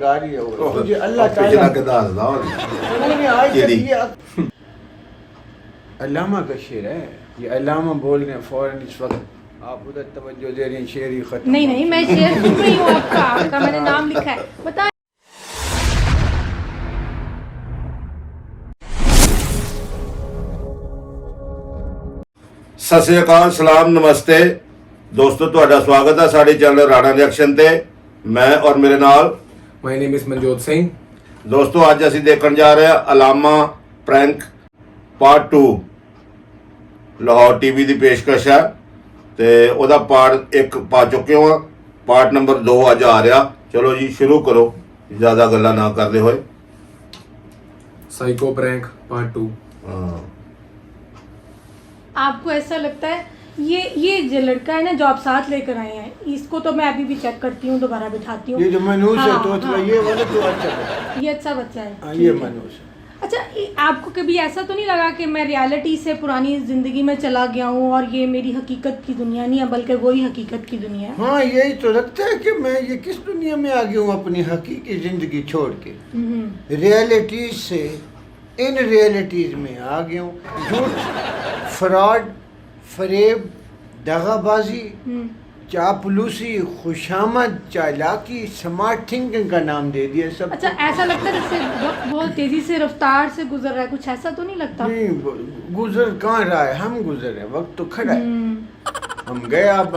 اللہ علامہ کا شعر ہے یہ، علامہ بول رہے ہیں فوراً اس وقت، آپ ادھر توجہ دے رہی ہیں، شعر ہی ختم. نہیں میں شعر سن رہی ہوں آپ کا میں نے نام لکھا ہے، بتائیں. ਸਤਿ ਸ੍ਰੀ ਅਕਾਲ, ਸਲਾਮ, ਨਮਸਤੇ ਦੋਸਤੋ, ਤੁਹਾਡਾ ਸਵਾਗਤ ਹੈ ਸਾਡੇ ਚੈਨਲ ਰਾਣਾ ਰਿਐਕਸ਼ਨ ਤੇ। ਮੈਂ ਔਰ ਮੇਰੇ ਨਾਲ ਮਾਈ ਨੇਮ ਇਜ਼ ਮਨਜੋਤ ਸਿੰਘ। ਦੋਸਤੋ ਅੱਜ ਅਸੀਂ ਦੇਖਣ ਜਾ ਰਹੇ ਹਾਂ Allama prank part 2। Lahore TV ਦੀ ਪੇਸ਼ਕਸ਼ ਹੈ ਤੇ ਉਹਦਾ ਪਾਰਟ 1 ਪਾ ਚੁੱਕੇ ਹਾਂ, ਪਾਰਟ ਨੰਬਰ 2 ਅੱਜ ਆ ਰਿਹਾ। ਚਲੋ ਜੀ ਸ਼ੁਰੂ ਕਰੋ, ਜ਼ਿਆਦਾ ਗੱਲਾਂ ਨਾ ਕਰਦੇ ਹੋਏ। Psycho prank part 2। आपको ऐसा लगता है ये जो लड़का है ना जो आप साथ लेकर आए हैं, इसको तो मैं अभी भी चेक करती हूँ, दोबारा बिठाती हूँ. ये जो मनहूस है तो ये वाला तो अच्छा है, ये अच्छा बच्चा है, ये मनहूस है. अच्छा, आपको कभी ऐसा तो नहीं लगा कि मैं रियलिटी से पुरानी ज़िंदगी में चला गया हूँ और ये मेरी हकीकत की दुनिया नहीं है बल्कि वही हकीकत की दुनिया है? हाँ, यही तो लगता है कि मैं ये किस दुनिया में आ गया हूँ अपनी हकीकी ज़िंदगी छोड़ के, रियलिटीज़ से इन रियलिटीज़ में आ गया हूँ. झूठ, फ्रॉड, फरेब, दगाबाजी, चापलूसी, खुशामद, चालाकी, स्मार्ट थिंकिंग का नाम दे दिया सब. अच्छा, ऐसा लगता है जैसे वक्त बहुत तेजी से रफ्तार से गुजर रहा है, कुछ ऐसा तो नहीं लगता? नहीं, गुजर कहाँ रहा है, हम गुजर रहे, वक्त तो खड़ा है. हम गए. अब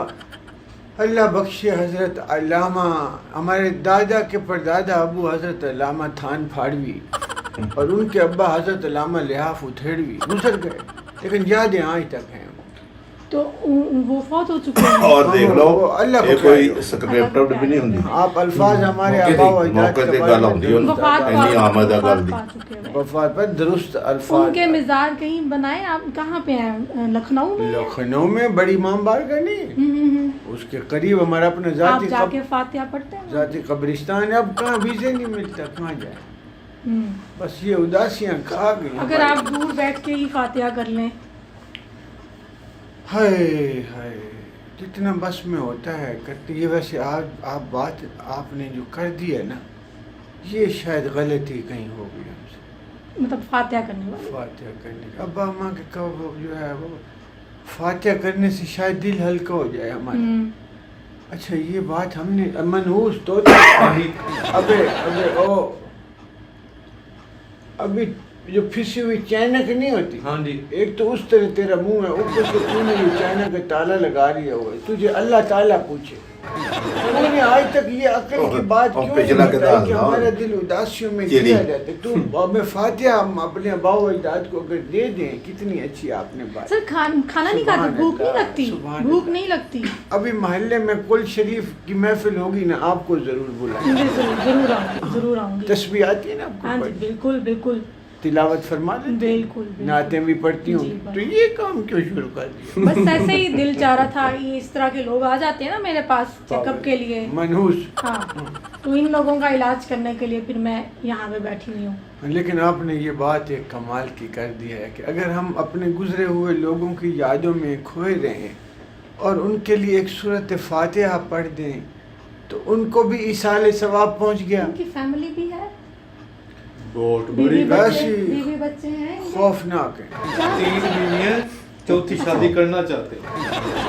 अल्लाह बख्शे हज़रत अल्लामा, हमारे दादा के परदादा अबू हज़रत अल्लामा थान फाड़वी और उनके अब्बा हज़रत अल्लामा लिहाफ उथेड़वी गुजर गए, लेकिन यादें आज तक हैं. तो वो फौत हो चुके हैं. और देख लो, अल्लाह ये कोई स्क्रिप्टेड भी नहीं ਹੁੰਦੀ, आप अल्फाज हमारे आबा व अजदाद मौके ਤੇ ਗੱਲ ਹੁੰਦੀ ਹੁੰਦੀ, ਇੰਨੀ ਆਮਦ ਆ ਗੱਲ ਦੀ. वफात पर दुरुस्त अल्फाज. उनके मिज़ार कहीं बनाए? आप कहाँ पे हैं? लखनऊ में? लखनऊ में बड़ी इमाम बारगाह नहीं, उसके करीब हमारा अपना आप जाती जाके फातिहा पढ़ते हैं? जाती कब्रिस्तान है. अब कहाँ वीज़े नहीं मिलता, कहाँ जाए. बस ये उदासियाँ खा गई. अगर आप दूर बैठ के ही फातिहा कर लें. हाय हाय, जितना बस में होता है करते. ये वैसे आप बात आपने जो कर दी है ना, ये शायद गलती कहीं हो गई हमसे, मतलब फातिहा करने वाले. फातिहा करने का अब्बा अम्मा के कब जो है वो फातिहा करने से शायद दिल हल्का हो जाए हमारा. अच्छा, ये बात हमने मनहूस तो अभी जो फिसी हुई चाइना की नहीं होती. हाँ जी. एक तो उस तरह तेरा मुंह है, ऊपर से तूने ये चाइना का ताला लगा लिया हुआ है. तुझे अल्लाह ताला पूछे, उन्होंने आज तक ये अकल की बात क्यों नहीं बताई कि हमारा दिल उदासियों में गिरा जाता है. तू हमें फातिहा हम अपने अबाओ अजदाद को अगर दे दें, कितनी अच्छी आपने बात. सर खाना नहीं खाते? भूख नहीं लगती? भूख नहीं लगती? अभी मोहल्ले में कुल शरीफ की महफिल होगी ना, आपको जरूर बुलाएंगे. जरूर आऊंगी. तस्बीह आती है ना आपको? हाँ जी, बिल्कुल बिल्कुल. तिलावत फरमा लेते? बिल्कुल. नातें भी पढ़ती हूँ, तो ये काम क्यों शुरू कर दिया? बस ऐसे ही दिल चाह रहा था. ये इस तरह के लोग आ जाते हैं ना मेरे पास चेकअप के लिए, मनहूस. हाँ, तो इन लोगों का इलाज करने के लिए फिर मैं यहाँ पे बैठी हुई हूँ. लेकिन आपने ये बात एक कमाल की कर दी है कि अगर हम अपने गुजरे हुए लोगों की यादों में खोए रहें और उनके लिए एक सूरत फातिहा पढ़ दें तो उनको भी इसाले सवाब पहुँच गया. उनकी फैमिली भी है, बहुत बीवी बड़ी बच्चे हैं. खौफनाक है. 3 बीवियां, चौथी शादी करना चाहते हैं.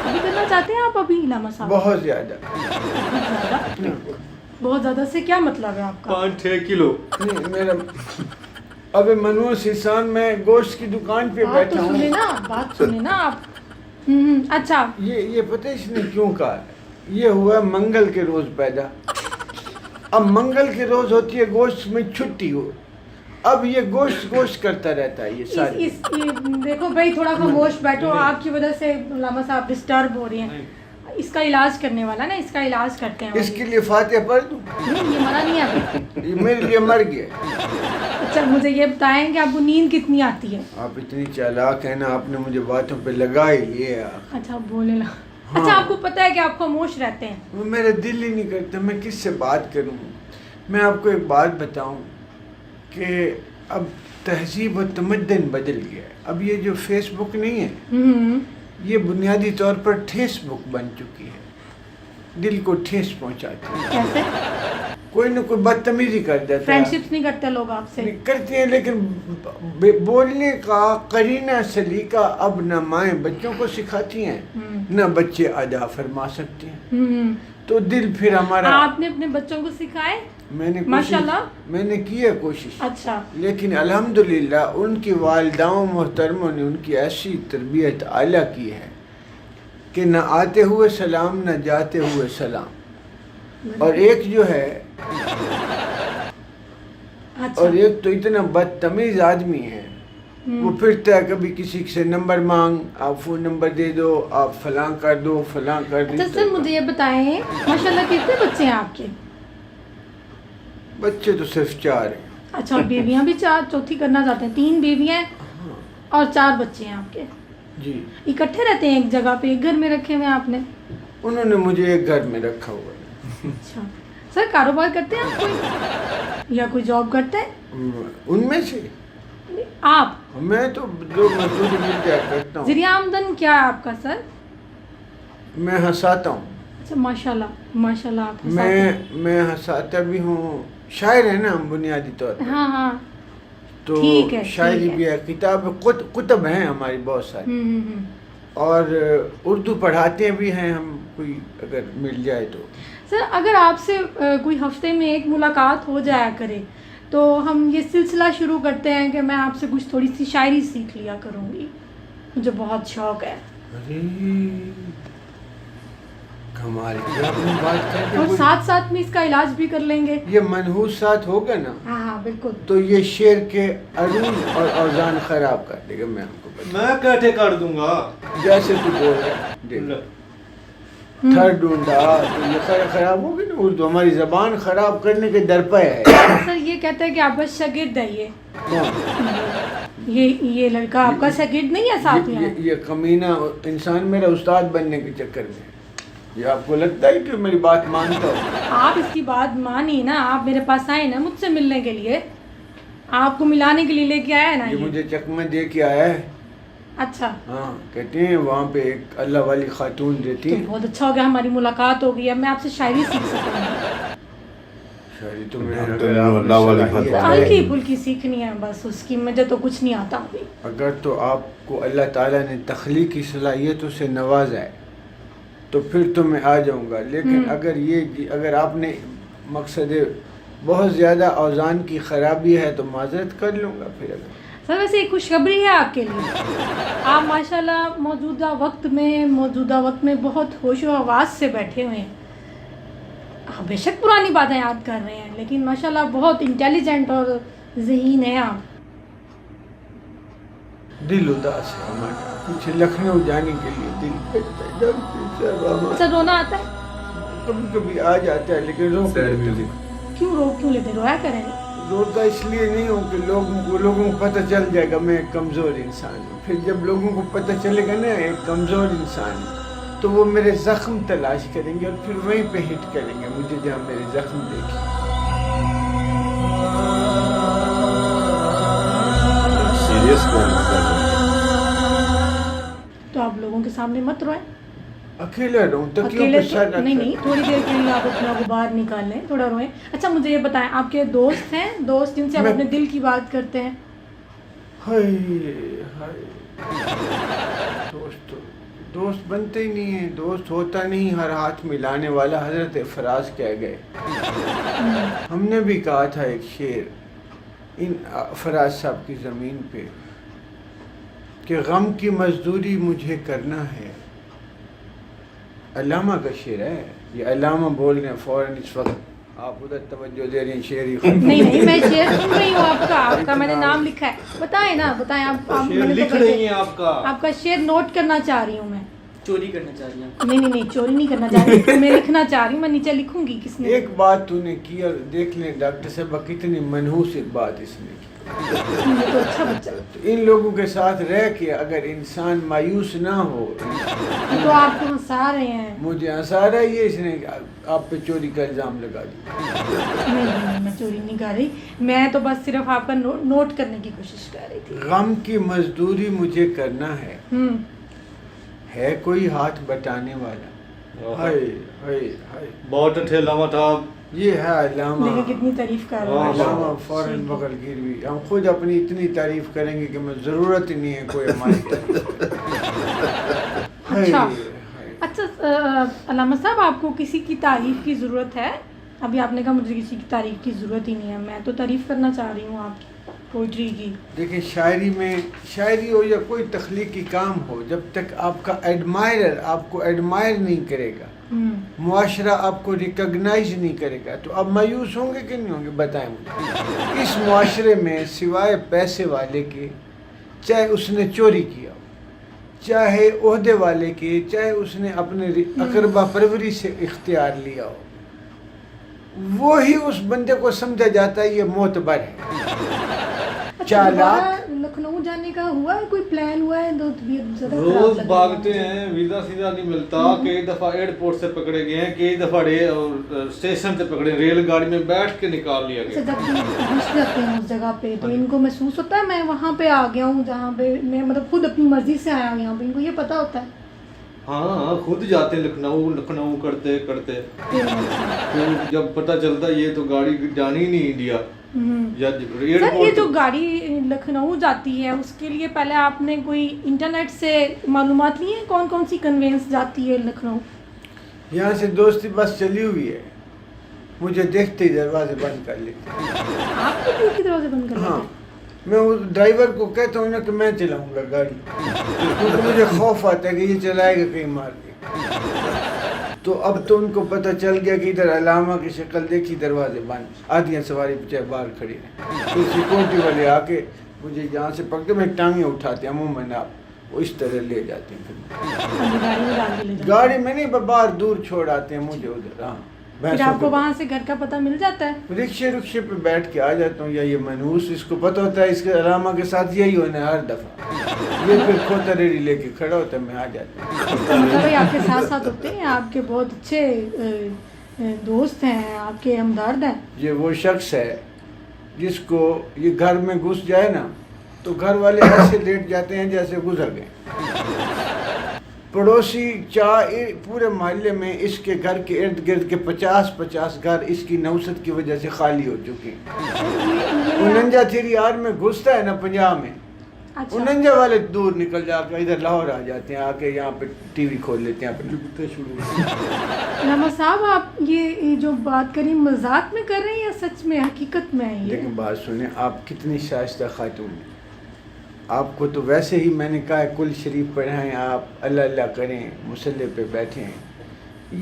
अभी करना चाहते हैं आप? अभी इलामा साहब बहुत ज्यादा. बहुत ज्यादा से क्या मतलब है आपका? 5-6 किलो. नहीं, मेरा अबे मनहूस इंसान, मैं गोश्त की दुकान पे बात बैठा तो सुने हूँ. ना, बात सुने ना आप. अच्छा, ये पता है इसने क्यों कहा? ये हुआ मंगल के रोज पैदा. अब मंगल के रोज होती है गोश्त में छुट्टी हो, अब ये गोश्त करता रहता है ये सारी. देखो भाई, थोड़ा खामोश बैठो. आपकी वजह से लामा साहब डिस्टर्ब हो रही हैं. इसका इलाज करने वाला ना, इसका इलाज करते हैं. इसके लिए फातिहा पढ़ दूं? नहीं, ये मना नहीं है. ये मेरे लिए मर गया. अच्छा, मुझे ये बताएं कि आपको नींद कितनी आती है? आप इतनी चालाक है ना, आपने मुझे बातों पे लगा ही लिया. अच्छा, बोले ना. हाँ. अच्छा, आपको पता है कि आप खामोश रहते हैं? वो मेरा दिल ही नहीं करता, मैं किससे बात करूं. मैं आपको एक बात बताऊं कि अब तहजीब और तमद्दन बदल गया है. अब ये जो फेसबुक नहीं है, ये बुनियादी तौर पर ठेस बुक बन चुकी है, दिल को ठेस पहुंचाती है. कैसे? कोई न कोई बदतमीजी कर देता है। फ्रेंडशिप्स नहीं करते लोग आपसे? नहीं करते हैं, लेकिन बोलने का करीना सलीका अब न माएँ बच्चों को सिखाती हैं न बच्चे अदा फरमा सकते हैं। तो दिल फिर हमारा, आपने अपने बच्चों को सिखाए? मैंने माशाल्लाह मैंने की है कोशिश। अच्छा। लेकिन अल्हम्दुलिल्लाह उनकी वालिदाओं मोहतरमों ने उनकी ऐसी तरबियत आला की है कि न आते हुए सलाम न जाते हुए सलाम। और एक जो है अच्छा। और एक तो इतना बदतमीज आदमी है, वो फिरता है कभी किसी से नंबर मांग, आप फोन नंबर दे दो, आप फलां कर दो, फलां कर दो। अच्छा सर मुझे ये बताएं, माशाल्लाह कितने बच्चे हैं आपके? बच्चे तो सिर्फ 4 हैं। अच्छा, और बेबियां भी 4, चौथी करना चाहते हैं? 3 बेबियां हैं और 4 बच्चे हैं आपके। जी। इकट्ठे रहते हैं एक जगह पे, एक घर में रखे हुए हैं आपने? उन्होंने मुझे एक घर में रखा हुआ है। अच्छा सर, कारोबार करते हैं आप कोई या कोई जॉब करते हैं? उनमें से आप? मैं तो जो मजदूरी मिल जाया करता हूँ। ज़रिया आमदन क्या है आपका सर? मैं हंसाता हूँ। अच्छा माशाल्लाह माशाल्लाह, आप हंसाते हैं। मैं हंसाता भी हूँ, शायर है ना हम बुनियादी तौर पर। हाँ हाँ तो ठीक है, शायरी ठीक है। भी है, किताब कुतब हैं हमारी बहुत सारी। और उर्दू पढ़ाते भी हैं हम, कोई अगर मिल जाए तो। सर अगर आपसे कोई हफ्ते में एक मुलाकात हो जाया करे तो हम ये सिलसिला शुरू करते हैं कि मैं आपसे कुछ थोड़ी सी शायरी सीख लिया करूँगी, मुझे बहुत शौक है। अरे कमाल की आपने बात करके और साथ साथ में इसका इलाज भी कर लेंगे। ये मनहूस साथ होगा ना हाँ हाँ बिल्कुल। तो ये शेर के अरूज और औजान खराब कर देगा। मैं आपको बता, मैं कैसे कर दूंगा? जैसे तू बोल रहा है देख, थर ढूंढा तो ये खराब होगी ना। उर्दू हमारी जबान खराब करने के दर पे है। सर ये कहते हैं कि आपका शागिर्द है ये कौन? ये लड़का आपका शागिर्द नहीं है साथ में? ये कमीना इंसान मेरा उस्ताद बनने के चक्कर में। ये आपको लगता है कि मेरी बात मानता हो? आप इसकी बात मानिए ना, आप मेरे पास आए ना मुझसे मिलने के लिए, आपको मिलाने के लिए लेके आया है ना ये ये। मुझे चकमा दे के आया है। अच्छा हाँ कहते हैं वहाँ पे एक अल्लाह वाली खातून रहती तो है। बहुत अच्छा हो गया, हमारी मुलाकात हो गई, अब मैं आपसे शायरी सीख सकूंगी। शायरी तो मैं तो अगर आप अल्लाह वाली सलाहियत खातून। है, हल्की फुल्की सीखनी है बस, उसकी मुझे तो कुछ नहीं आता अभी। अगर तो आपको अल्लाह ताला ने तख्लीकी सलाहियतों से नवाजा है तो फिर तो मैं आ जाऊँगा। लेकिन अगर आपने मकसद बहुत ज़्यादा औजान की ख़राबी है तो माजरत कर लूँगा फिर। अगर सर वैसे एक खुशखबरी है आपके लिए, आप माशाल्लाह मौजूदा वक्त में बहुत होशो हवास से बैठे हुए हैं। आप बेशक पुरानी बातें याद कर रहे हैं लेकिन माशाल्लाह बहुत इंटेलिजेंट और ज़हीन है आप। दिल उदास है हमारा, कुछ लखनऊ जाने के लिए दिल करता है। अच्छा रोना आता है? कभी कभी आ जाता है लेकिन रोक लेता हूँ। क्यों लेते, रोया करें। रोता इसलिए नहीं हूँ कि लोगों को पता चल जाएगा मैं एक कमज़ोर इंसान हूँ। फिर जब लोगों को पता चलेगा ना एक कमज़ोर इंसान है तो वो मेरे ज़ख्म तलाश करेंगे और फिर वहीं पे हिट करेंगे मुझे जहाँ मेरे ज़ख्म देखे। सीरियस तो आप लोगों के सामने मत रोएं। अकेला रहूँ तकियों अकेले पे सर तो नहीं, थोड़ी देर के लिए आप अपना गुबार निकाल लें, थोड़ा रोएं। अच्छा मुझे ये बताएं, आपके दोस्त हैं, दोस्त जिनसे आप मैं- अपने दिल की बात करते हैं? हाय हाय दोस्त बनते ही नहीं है, दोस्त होता नहीं, हर हाथ मिलाने वाला हजरत फराज कह गए। हमने भी कहा था एक शेर इन फराज साहब की ज़मीन पे कि गम की मजदूरी मुझे करना है। अल्लामा का शेर है ये, अल्लामा बोल रहे हैं फौरन इस वक्त, आप उधर तवज्जो दे रही हैं शेर ही नहीं मैं शेर सुन रही हूँ आपका मैंने नाम लिखा है। बताएं ना, बताएं आप शेर मैंने तो लिख वैसे- रही हैं आपका? आपका शेर नोट करना चाह रही हूँ मैं। चोरी करना चाह रही हैं? नहीं चोरी नहीं करना चाह रही, मैं लिखना चाह रही हूँ, मैं नीचे लिखूंगी किसने। एक बात तूने की और देख लें डॉक्टर साहब कितनी मनहूस एक बात इसने की। ये तो अच्छा बच्चा, तो इन लोगों के साथ रह के अगर इंसान मायूस ना हो, ये तो आपको हंसा रहे हैं। मुझे हंसा रहा है ये इसने आप पे चोरी का इल्ज़ाम लगा दिया। नहीं मैं चोरी नहीं कर रही, मैं तो बस सिर्फ आपका नोट करने की कोशिश कर रही थी। गम की मजदूरी मुझे करना है कोई हाथ बटाने वाला? हाय हाय हाय बहुत ठेला मत आप یہ ہے علامہ دیکھیں کتنی تعریف کر رہا ہے علامہ فوراً بغل گیروی. ہم خود اپنی اتنی تعریف کریں گے کہ میں ضرورت ہی نہیں ہے کوئی ہماری تعریف. اچھا اچھا علامہ صاحب آپ کو کسی کی تعریف کی ضرورت ہے؟ ابھی آپ نے کہا مجھے کسی کی تعریف کی ضرورت ہی نہیں ہے، میں تو تعریف کرنا چاہ رہی ہوں آپ کی پوئٹری کی. دیکھیں شاعری میں، شاعری ہو یا کوئی تخلیقی کام ہو، جب تک آپ کا ایڈمائرر آپ کو ایڈمائر نہیں کرے گا، معاشرہ آپ کو ریکگنائز نہیں کرے گا، تو آپ مایوس ہوں گے کہ نہیں ہوں گے؟ بتائیں مجھے. اس معاشرے میں سوائے پیسے والے کے، چاہے اس نے چوری کیا ہو، چاہے عہدے والے کے، چاہے اس نے اپنے اقربا پروری سے اختیار لیا ہو، وہی اس بندے کو سمجھا جاتا ہے یہ معتبر ہے. چالاک لکھنؤ جانے کا ہوا ہے، کوئی پلان ہوا ہے؟ دو طبیعت زیادہ خراب روز لگ رہی ہے. بھاگتے ہیں، ویزا سیدھا نہیں ملتا. کئی دفعہ ایئرپورٹ سے پکڑے گئے ہیں، کئی دفعہ اسٹیشن سے پکڑے، ریل گاڑی میں بیٹھ کے نکال لیا اچھا، گیا. جب پہنچ جاتے ہیں اس جگہ پہ تو ان کو محسوس ہوتا ہے میں وہاں پہ آ گیا ہوں جہاں پہ میں مطلب خود اپنی مرضی سے آیا ہوں یہاں پہ، ان کو یہ پتہ ہوتا ہے؟ ہاں خود جاتے ہیں لکھنؤ کرتے کرتے، پھر جب پتہ چلتا یہ تو گاڑی جانی ہی نہیں انڈیا. سر یہ جو گاڑی لکھنؤ جاتی ہے اس کے لیے پہلے آپ نے کوئی انٹرنیٹ سے معلومات لی ہیں کون کون سی کنوینس جاتی ہے لکھنؤ؟ یہاں سے دوستی بس چلی ہوئی ہے، مجھے دیکھتے ہی دروازے بند کر لیتے. آپ کو دیکھ کے دروازے بند کر ہاں، لیتے؟ میں اس ڈرائیور کو کہتا ہوں نا کہ میں چلاؤں گا گاڑی، کیونکہ مجھے خوف آتا ہے کہ یہ چلائے گا کہیں مار کے. تو اب تو ان کو پتہ چل گیا کہ ادھر علامہ کی شکل دیکھی، دروازے بند، آدھیاں سواری پہ چاہے باہر کھڑی رہے. تو سیکورٹی والے آ کے مجھے یہاں سے پکڑتے، میں ٹانگیں اٹھاتے ہیں عموماً، آپ وہ اس طرح لے جاتے ہیں. گاڑی میں ڈال کے لے جاتے ہیں؟ گاڑی میں نہیں، باہر دور چھوڑ آتے ہیں مجھے ادھر. ہاں، پھر آپ کو وہاں سے گھر کا پتہ مل جاتا ہے؟ رکشے پہ بیٹھ کے آ جاتا ہوں، یا یہ منحوس اس کو پتہ ہوتا ہے اس کے علامہ کے ساتھ یہی ہونا ہے ہر دفعہ. یہ پھر کھوتا ریڑھی لے کے کھڑا ہوتا ہے، میں آ جاتا ہوں. مطلب بھائی آپ کے ساتھ ساتھ ہوتے ہیں، آپ کے بہت اچھے دوست ہیں، آپ کے ہمدرد ہیں. یہ وہ شخص ہے جس کو یہ گھر میں گھس جائے نا تو گھر والے ایسے لیٹ جاتے ہیں جیسے گزر گئے. پڑوسی پورے محلے میں اس کے گھر کے ارد گرد کے 50 گھر اس کی نوست کی وجہ سے خالی ہو چکے ہیں. 49 تھیری آر میں گھستا ہے نا 50 میں، 49 والے دور نکل جا کے ادھر لاہور آ جاتے ہیں، آ کے یہاں پہ ٹی وی کھول لیتے ہیں اپنے. علامہ صاحب آپ یہ جو بات کری مذاق میں کر رہے ہیں یا سچ میں حقیقت میں ہے؟ لیکن بات سنیں، آپ کتنی شائستہ خاتون ہیں. آپ کو تو ویسے ہی میں نے کہا ہے کل شریف پڑھائیں، آپ اللہ اللہ کریں، مصلی پہ بیٹھیں.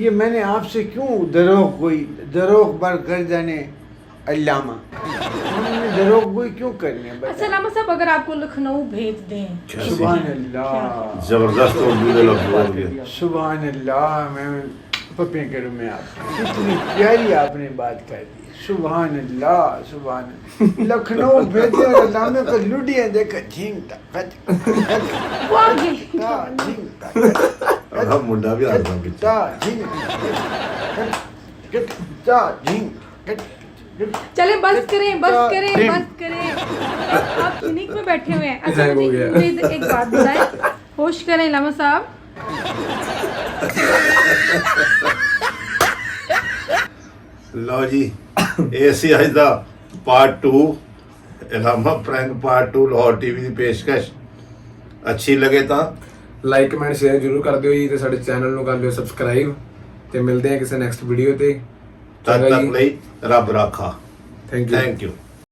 یہ میں نے آپ سے کیوں دروغ بر گردن علامہ، ہم نے دروغ گوئی کیوں کرنی ہے؟ اچھا علامہ صاحب اگر آپ کو لکھنؤ بھیج دیں؟ سبحان اللہ، زبردست اردو لفظ بول گیا. سبحان اللہ. میں پپیں کروں میں آپ کتنی پیاری آپ نے بات کر دی. سبحان اللہ، سبحان اللہ. لکھنؤ بھیجے اور علامہ کو لڈیاں دیکھا جھینگتا منڈا بھی چلیں بس کریں. آپ کلینک میں بیٹھے ہوئے ہیں. اچھا مجھے ایک بات بتائیں، ہوش کریں علامہ صاحب. لو جی، ایسی آئندہ پارٹ 2 علامہ prank part 2 Lahore T V کی پیشکش اچھی لگے تو لائک کمنٹ شیئر ضرور کر دیو جی تے ساڈے چینل نوں کر لیو سبسکرائب تے ملدے ہیں کسی نیکسٹ ویڈیو تے. تد تک لئی رب راکھا. Thank you.